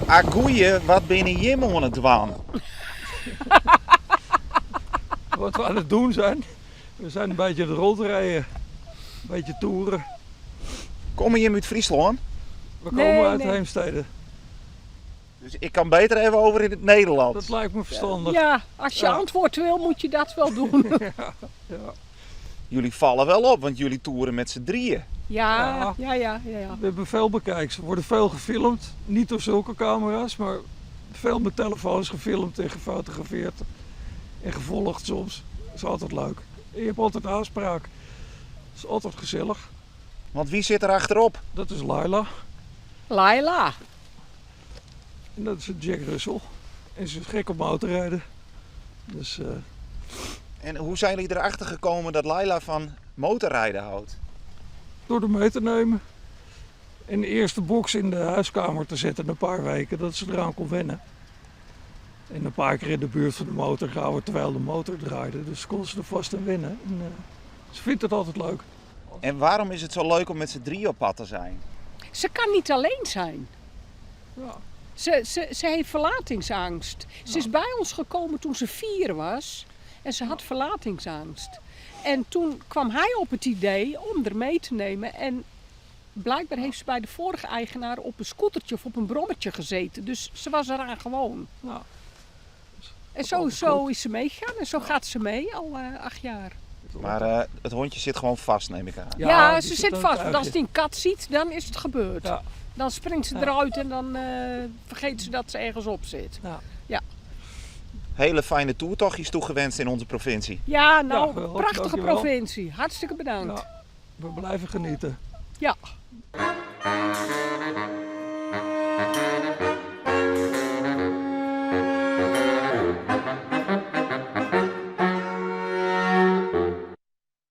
Agoeie, wat ben je aan het dwaan? Wat we aan het doen zijn. We zijn een beetje de rond rijden. Een beetje toeren. Kom je uit Friesland? We komen uit Heemstede. Dus ik kan beter even over in het Nederlands. Dat lijkt me verstandig. Ja, als je antwoord wil, moet je dat wel doen. Ja. Jullie vallen wel op, want jullie toeren met z'n drieën. Ja. We hebben veel bekijks. Er worden veel gefilmd. Niet door zulke camera's, maar veel met telefoons gefilmd en gefotografeerd. En gevolgd soms. Dat is altijd leuk. En je hebt altijd aanspraak. Dat is altijd gezellig. Want wie zit er achterop? Dat is Laila. Laila. En dat is Jack Russell. En ze is gek op motorrijden. Dus En hoe zijn jullie erachter gekomen dat Laila van motorrijden houdt? door de mee te nemen. En de eerste box in de huiskamer te zetten een paar weken. Dat ze eraan kon wennen. En een paar keer in de buurt van de motor gehouden terwijl de motor draaide. Dus kon ze er vast aan wennen. En, ze vindt het altijd leuk. En waarom is het zo leuk om met z'n drieën op pad te zijn? Ze kan niet alleen zijn. Ja. Ze heeft verlatingsangst. Ze is bij ons gekomen toen ze 4 was. En ze had verlatingsangst. En toen kwam hij op het idee om er mee te nemen. En blijkbaar heeft ze bij de vorige eigenaar op een scootertje of op een brommetje gezeten. Dus ze was eraan gewoon. Ja. En zo is ze meegegaan. En zo gaat ze mee al 8 jaar. Maar het hondje zit gewoon vast, neem ik aan. Ja, die ze zit aan vast. het Want als tuigje. die een kat ziet, dan is het gebeurd. Ja. Dan springt ze eruit en dan vergeet ze dat ze ergens op zit. Ja. Hele fijne toertochtjes toegewenst in onze provincie. Ja, nou, Ja, wel, prachtige dankjewel. provincie. Hartstikke bedankt. Ja, we blijven genieten. Ja.